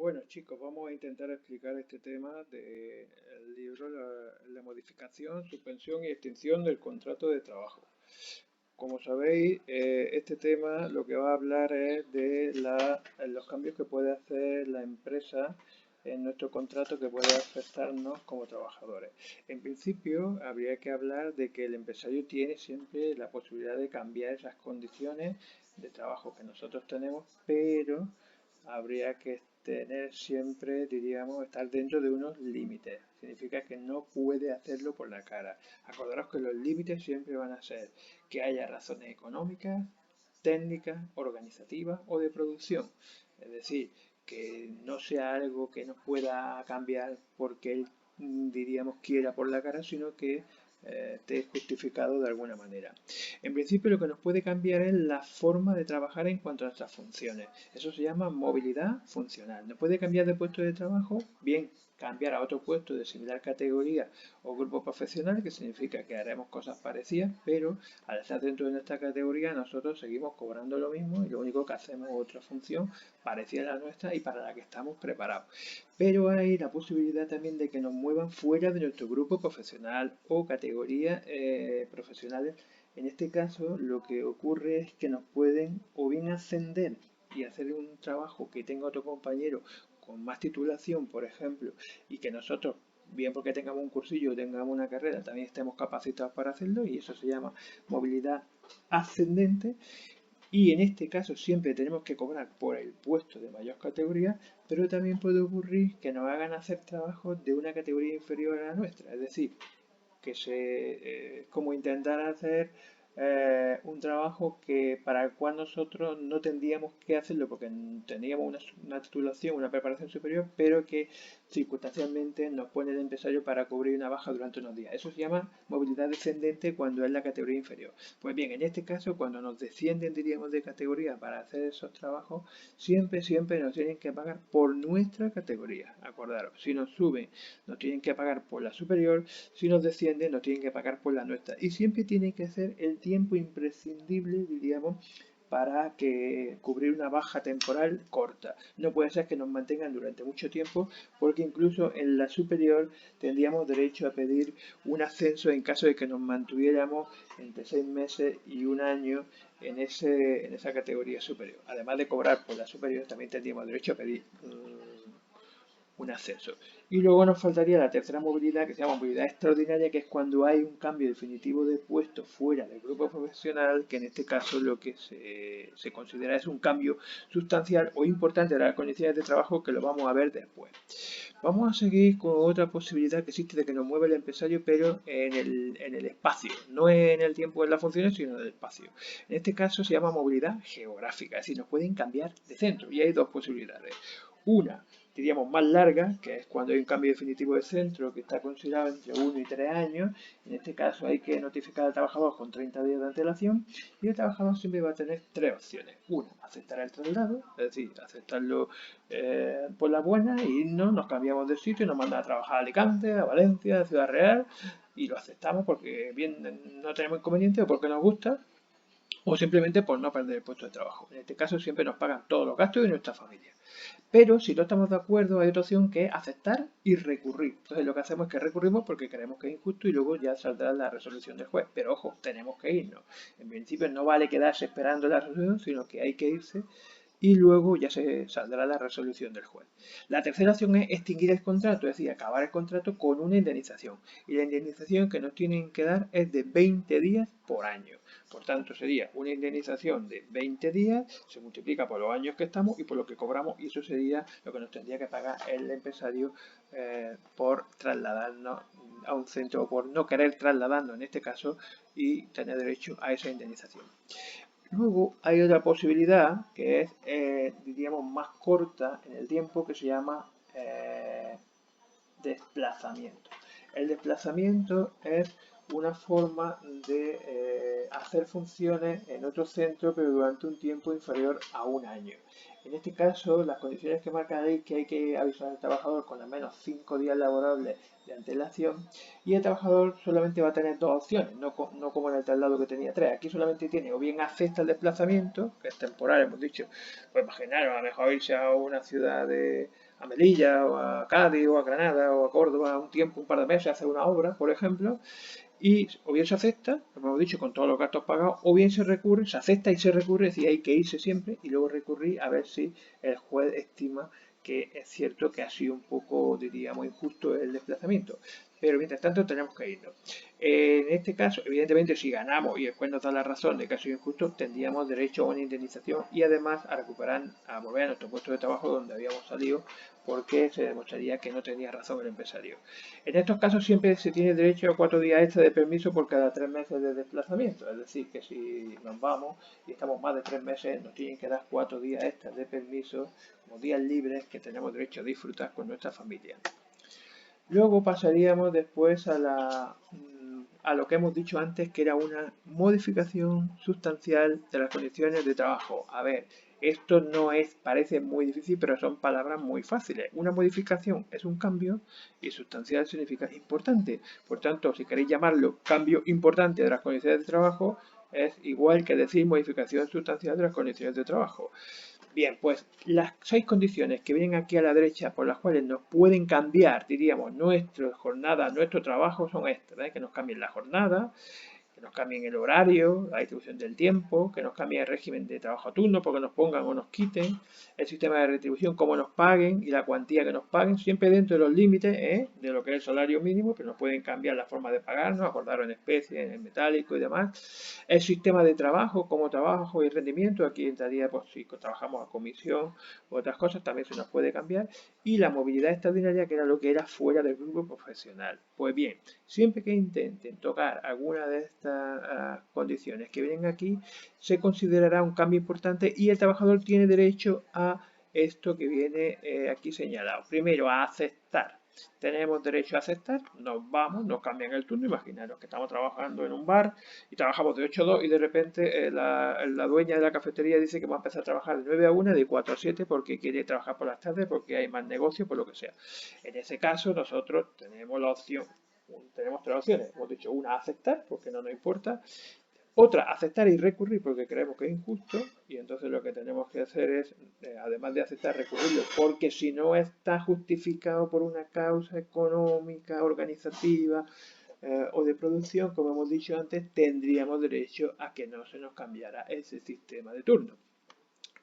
Bueno, chicos, vamos a intentar explicar este tema del libro, la modificación, suspensión y extinción del contrato de trabajo. Como sabéis, este tema lo que va a hablar es de los cambios que puede hacer la empresa en nuestro contrato que puede afectarnos como trabajadores. En principio, habría que hablar de que el empresario tiene siempre la posibilidad de cambiar esas condiciones de trabajo que nosotros tenemos, pero habría que tener siempre, diríamos, estar dentro de unos límites. Significa que no puede hacerlo por la cara. Acordaros que los límites siempre van a ser que haya razones económicas, técnicas, organizativas o de producción. Es decir, que no sea algo que no pueda cambiar porque él, diríamos, quiera por la cara, sino que esté justificado de alguna manera. En principio lo que nos puede cambiar es la forma de trabajar en cuanto a nuestras funciones. Eso se llama movilidad funcional. Nos puede cambiar de puesto de trabajo, bien cambiar a otro puesto de similar categoría o grupo profesional, que significa que haremos cosas parecidas, pero al estar dentro de nuestra categoría nosotros seguimos cobrando lo mismo y lo único que hacemos es otra función parecida a la nuestra y para la que estamos preparados. Pero hay la posibilidad también de que nos muevan fuera de nuestro grupo profesional o categoría profesionales. En este caso, lo que ocurre es que nos pueden o bien ascender y hacer un trabajo que tenga otro compañero con más titulación, por ejemplo, y que nosotros, bien porque tengamos un cursillo o tengamos una carrera, también estemos capacitados para hacerlo, y eso se llama movilidad ascendente. Y en este caso siempre tenemos que cobrar por el puesto de mayor categoría, pero también puede ocurrir que nos hagan hacer trabajos de una categoría inferior a la nuestra, es decir, que como intentar hacer un trabajo que para el cual nosotros no tendríamos que hacerlo porque teníamos una titulación, una preparación superior, pero que circunstancialmente nos pone el empresario para cubrir una baja durante unos días. Eso se llama movilidad descendente cuando es la categoría inferior. Pues bien, en este caso, cuando nos descienden, diríamos, de categoría para hacer esos trabajos, siempre nos tienen que pagar por nuestra categoría. Acordaros, si nos suben, nos tienen que pagar por la superior, si nos descienden, nos tienen que pagar por la nuestra. Y siempre tiene que ser el tiempo imprescindible, diríamos, para que cubrir una baja temporal corta. No puede ser que nos mantengan durante mucho tiempo, porque incluso en la superior tendríamos derecho a pedir un ascenso en caso de que nos mantuviéramos entre 6 meses y un año en esa categoría superior. Además de cobrar por la superior, también tendríamos derecho a pedir un ascenso. Y luego nos faltaría la tercera movilidad, que se llama movilidad extraordinaria, que es cuando hay un cambio definitivo de puesto fuera del grupo profesional, que en este caso lo que se considera es un cambio sustancial o importante de las condiciones de trabajo, que lo vamos a ver después. Vamos a seguir con otra posibilidad que existe de que nos mueva el empresario, pero en el espacio, no en el tiempo de las funciones, sino en el espacio. En este caso se llama movilidad geográfica, es decir, nos pueden cambiar de centro y hay dos posibilidades. Una, diríamos, más larga, que es cuando hay un cambio definitivo de centro que está considerado entre 1 y 3 años. En este caso hay que notificar al trabajador con 30 días de antelación y el trabajador siempre va a tener tres opciones. Una, aceptar el traslado, es decir, aceptarlo por la buena y nos cambiamos de sitio, nos mandan a trabajar a Alicante, a Valencia, a Ciudad Real y lo aceptamos porque bien no tenemos inconveniente o porque nos gusta o simplemente por no perder el puesto de trabajo. En este caso siempre nos pagan todos los gastos de nuestra familia. Pero si no estamos de acuerdo, hay otra opción que es aceptar y recurrir. Entonces lo que hacemos es que recurrimos porque creemos que es injusto y luego ya saldrá la resolución del juez. Pero ojo, tenemos que irnos. En principio no vale quedarse esperando la resolución, sino que hay que irse y luego ya se saldrá la resolución del juez. La tercera opción es extinguir el contrato, es decir, acabar el contrato con una indemnización. Y la indemnización que nos tienen que dar es de 20 días por año. Por tanto, sería una indemnización de 20 días, se multiplica por los años que estamos y por lo que cobramos, y eso sería lo que nos tendría que pagar el empresario por trasladarnos a un centro o por no querer trasladarnos en este caso y tener derecho a esa indemnización. Luego hay otra posibilidad que es, diríamos, más corta en el tiempo, que se llama desplazamiento. El desplazamiento es una forma de hacer funciones en otro centro, pero durante un tiempo inferior a un año. En este caso, las condiciones que marca la ley es que hay que avisar al trabajador con al menos 5 días laborables de antelación y el trabajador solamente va a tener dos opciones, no como en el traslado que tenía tres. Aquí solamente tiene o bien acepta el desplazamiento, que es temporal, hemos dicho, pues imaginaros, a lo mejor irse a una ciudad a Melilla o a Cádiz o a Granada o a Córdoba un tiempo, un par de meses, a hacer una obra, por ejemplo, y o bien se acepta, como hemos dicho, con todos los gastos pagados, o bien se recurre, se acepta y se recurre, es decir, hay que irse siempre y luego recurrir a ver si el juez estima que es cierto que ha sido un poco, diríamos, injusto el desplazamiento. Pero mientras tanto tenemos que irnos. En este caso, evidentemente, si ganamos y el juez nos da la razón de que ha sido injusto, tendríamos derecho a una indemnización y además a recuperar, a volver a nuestro puesto de trabajo donde habíamos salido, porque se demostraría que no tenía razón el empresario. En estos casos siempre se tiene derecho a 4 días extra de permiso por cada 3 meses de desplazamiento. Es decir, que si nos vamos y estamos más de 3 meses, nos tienen que dar 4 días extra de permiso como días libres que tenemos derecho a disfrutar con nuestra familia. Luego pasaríamos después a lo que hemos dicho antes, que era una modificación sustancial de las condiciones de trabajo. A ver, esto no es, parece muy difícil, pero son palabras muy fáciles. Una modificación es un cambio y sustancial significa importante. Por tanto, si queréis llamarlo cambio importante de las condiciones de trabajo, es igual que decir modificación sustancial de las condiciones de trabajo. Bien, pues las 6 condiciones que vienen aquí a la derecha por las cuales nos pueden cambiar, diríamos, nuestra jornada, nuestro trabajo son estas, ¿eh? Que nos cambien la jornada, que nos cambien el horario, la distribución del tiempo, que nos cambien el régimen de trabajo a turno, porque nos pongan o nos quiten, el sistema de retribución, cómo nos paguen y la cuantía que nos paguen, siempre dentro de los límites de lo que es el salario mínimo, pero nos pueden cambiar la forma de pagarnos, acordarlo en especie, en metálico y demás. El sistema de trabajo, como trabajo y rendimiento, aquí entraría, pues si trabajamos a comisión u otras cosas, también se nos puede cambiar. Y la movilidad extraordinaria, que era lo que era fuera del grupo profesional. Pues bien, siempre que intenten tocar alguna de estas condiciones que vienen aquí, se considerará un cambio importante y el trabajador tiene derecho a esto que viene aquí señalado. Primero, a aceptar. Tenemos derecho a aceptar, nos vamos, nos cambian el turno. Imaginaros que estamos trabajando en un bar y trabajamos de 8 a 2 y de repente la dueña de la cafetería dice que va a empezar a trabajar de 9 a 1, de 4 a 7 porque quiere trabajar por las tardes, porque hay más negocio, por lo que sea. En ese caso, nosotros tenemos la opción, tenemos 3 opciones. Hemos dicho una, aceptar, porque no nos importa. Otra, aceptar y recurrir porque creemos que es injusto y entonces lo que tenemos que hacer es, además de aceptar, recurrirlo, porque si no está justificado por una causa económica, organizativa o de producción, como hemos dicho antes, tendríamos derecho a que no se nos cambiara ese sistema de turno.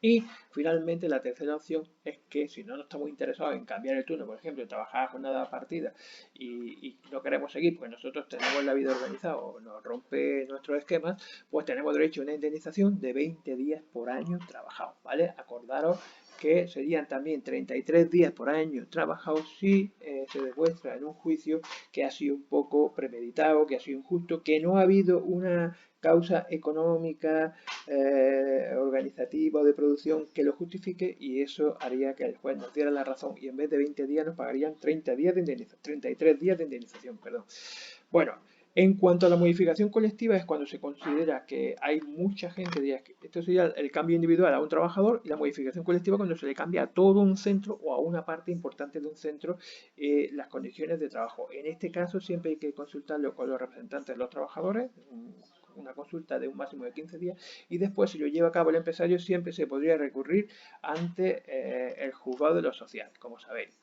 Y finalmente la tercera opción es que si no estamos interesados en cambiar el turno, por ejemplo, trabajar a jornada partida y no queremos seguir, pues nosotros tenemos la vida organizada o nos rompe nuestros esquemas, pues tenemos derecho a una indemnización de 20 días por año trabajado, ¿vale? Acordaros que serían también 33 días por año trabajados si se demuestra en un juicio que ha sido un poco premeditado, que ha sido injusto, que no ha habido una causa económica, organizativa o de producción que lo justifique y eso haría que el juez nos diera la razón y en vez de 20 días nos pagarían 30 días de indemnización, 33 días de indemnización, perdón. Bueno, en cuanto a la modificación colectiva es cuando se considera que hay mucha gente, esto sería el cambio individual a un trabajador y la modificación colectiva cuando se le cambia a todo un centro o a una parte importante de un centro las condiciones de trabajo. En este caso siempre hay que consultarlo con los representantes de los trabajadores, una consulta de un máximo de 15 días y después si lo lleva a cabo el empresario siempre se podría recurrir ante el juzgado de lo social, como sabéis.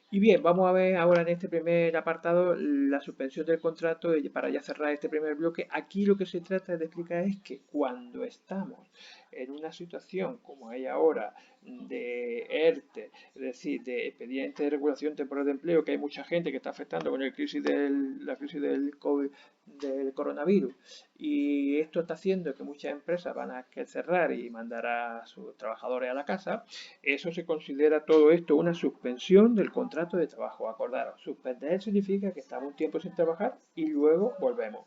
Y bien, vamos a ver ahora en este primer apartado la suspensión del contrato y para ya cerrar este primer bloque. Aquí lo que se trata de explicar es que cuando estamos en una situación como hay ahora de ERTE, es decir, de expediente de regulación temporal de empleo, que hay mucha gente que está afectando con la crisis del COVID, del coronavirus, y esto está haciendo que muchas empresas van a cerrar y mandar a sus trabajadores a la casa, eso se considera todo esto una suspensión del contrato de trabajo. Acordaros, suspender significa que estamos un tiempo sin trabajar y luego volvemos.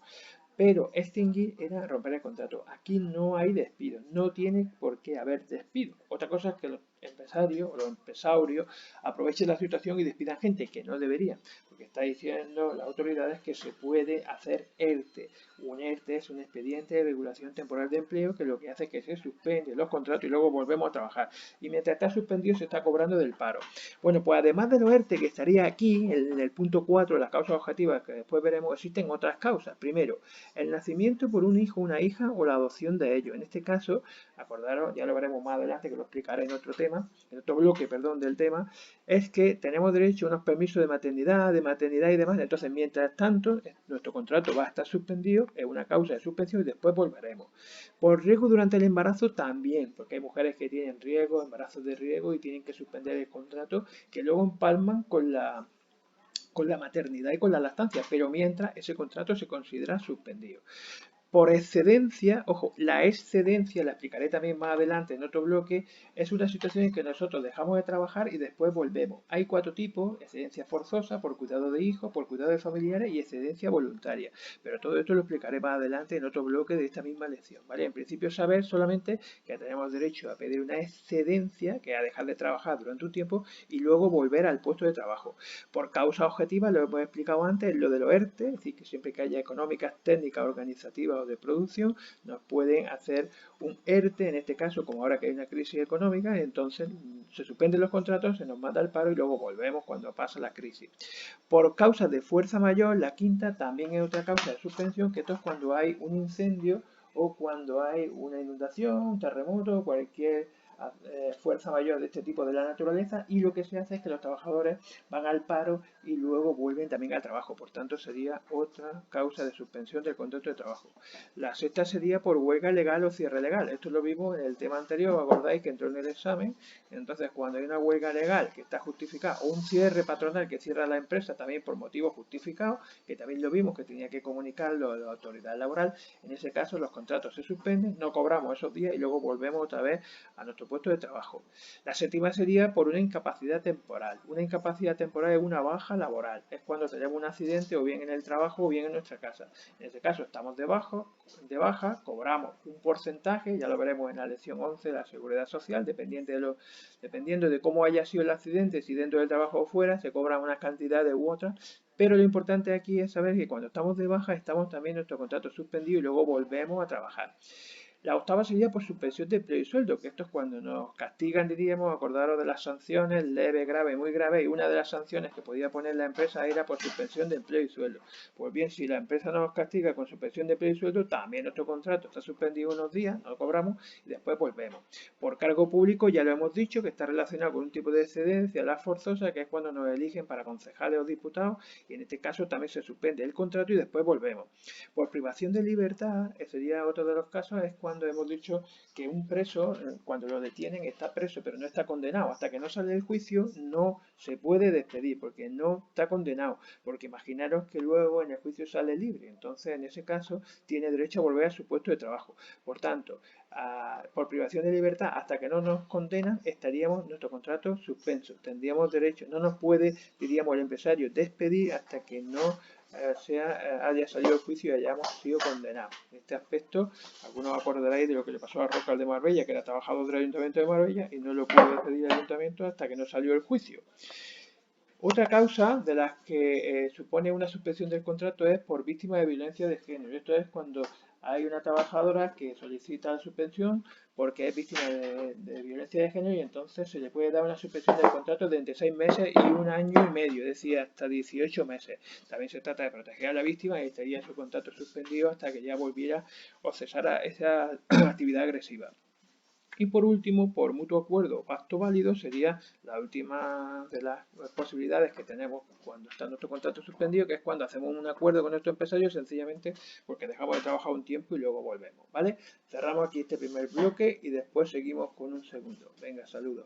Pero extinguir era romper el contrato. Aquí no hay despido, no tiene por qué haber despido. Otra cosa es que los empresarios o los empresarios aprovechen la situación y despidan gente que no deberían, porque está diciendo las autoridades que se puede hacer ERTE. Un ERTE es un expediente de regulación temporal de empleo que lo que hace es que se suspenden los contratos y luego volvemos a trabajar. Y mientras está suspendido se está cobrando del paro. Bueno, pues además de los ERTE que estaría aquí, en el punto 4 de las causas objetivas que después veremos, existen otras causas. Primero, el nacimiento por un hijo, una hija o la adopción de ellos. En este caso, acordaros, ya lo veremos más adelante, que los explicaré en otro tema, en otro bloque, perdón, del tema, es que tenemos derecho a unos permisos de maternidad y demás. Entonces, mientras tanto, nuestro contrato va a estar suspendido, es una causa de suspensión y después volveremos. Por riesgo durante el embarazo también, porque hay mujeres que tienen riesgo, embarazos de riesgo y tienen que suspender el contrato, que luego empalman con la maternidad y con la lactancia, pero mientras ese contrato se considera suspendido. Por excedencia, ojo, la excedencia, la explicaré también más adelante en otro bloque, es una situación en que nosotros dejamos de trabajar y después volvemos. Hay 4 tipos: excedencia forzosa, por cuidado de hijos, por cuidado de familiares y excedencia voluntaria. Pero todo esto lo explicaré más adelante en otro bloque de esta misma lección, ¿vale? En principio saber solamente que tenemos derecho a pedir una excedencia, que es a dejar de trabajar durante un tiempo y luego volver al puesto de trabajo. Por causa objetiva, lo hemos explicado antes, lo de los ERTE, es decir, que siempre que haya económicas, técnicas, organizativas o de producción, nos pueden hacer un ERTE, en este caso, como ahora que hay una crisis económica, entonces se suspenden los contratos, se nos manda al paro y luego volvemos cuando pasa la crisis. Por causas de fuerza mayor, la quinta también es otra causa de suspensión, que esto es cuando hay un incendio o cuando hay una inundación, un terremoto, cualquier fuerza mayor de este tipo de la naturaleza, y lo que se hace es que los trabajadores van al paro y luego vuelven también al trabajo. Por tanto, sería otra causa de suspensión del contrato de trabajo. La sexta sería por huelga legal o cierre legal. Esto lo vimos en el tema anterior, acordáis que entró en el examen. Entonces, cuando hay una huelga legal que está justificada o un cierre patronal que cierra la empresa también por motivos justificados, que también lo vimos que tenía que comunicarlo a la autoridad laboral, en ese caso los contratos se suspenden, no cobramos esos días y luego volvemos otra vez a nuestro puesto de trabajo. La séptima sería por una incapacidad temporal. Una incapacidad temporal es una baja laboral. Es cuando tenemos un accidente o bien en el trabajo o bien en nuestra casa. En este caso estamos de baja, cobramos un porcentaje, ya lo veremos en la lección 11 de la Seguridad Social, dependiendo de cómo haya sido el accidente, si dentro del trabajo o fuera, se cobran unas cantidades u otras. Pero lo importante aquí es saber que cuando estamos de baja estamos también nuestro contrato suspendido y luego volvemos a trabajar. La octava sería por suspensión de empleo y sueldo, que esto es cuando nos castigan, diríamos, acordaros de las sanciones, leve, grave, muy grave, y una de las sanciones que podía poner la empresa era por suspensión de empleo y sueldo. Pues bien, si la empresa nos castiga con suspensión de empleo y sueldo, también nuestro contrato está suspendido unos días, no lo cobramos y después volvemos. Por cargo público, ya lo hemos dicho, que está relacionado con un tipo de excedencia, la forzosa, que es cuando nos eligen para concejales o diputados, y en este caso también se suspende el contrato y después volvemos. Por privación de libertad, sería otro de los casos, es cuando hemos dicho que un preso, cuando lo detienen, está preso pero no está condenado. Hasta que no sale el juicio no se puede despedir porque no está condenado. Porque imaginaros que luego en el juicio sale libre. Entonces en ese caso tiene derecho a volver a su puesto de trabajo. Por tanto, por privación de libertad, hasta que no nos condenan, estaríamos nuestro contrato suspenso. Tendríamos derecho, no nos puede, diríamos, el empresario despedir hasta que no haya salido el juicio y hayamos sido condenados. En este aspecto, algunos acordaréis de lo que le pasó a Roca de Marbella, que era trabajador del Ayuntamiento de Marbella y no lo pudo despedir el Ayuntamiento hasta que no salió el juicio. Otra causa de las que supone una suspensión del contrato es por víctima de violencia de género. Esto es cuando hay una trabajadora que solicita la suspensión porque es víctima de violencia de género y entonces se le puede dar una suspensión del contrato de entre 6 meses y 1 año y medio, es decir, hasta 18 meses. También se trata de proteger a la víctima y estaría su contrato suspendido hasta que ya volviera o cesara esa actividad agresiva. Y por último, por mutuo acuerdo o pacto válido, sería la última de las posibilidades que tenemos cuando está nuestro contrato suspendido, que es cuando hacemos un acuerdo con nuestro empresario sencillamente porque dejamos de trabajar un tiempo y luego volvemos, ¿vale? Cerramos aquí este primer bloque y después seguimos con un segundo. Venga, saludos.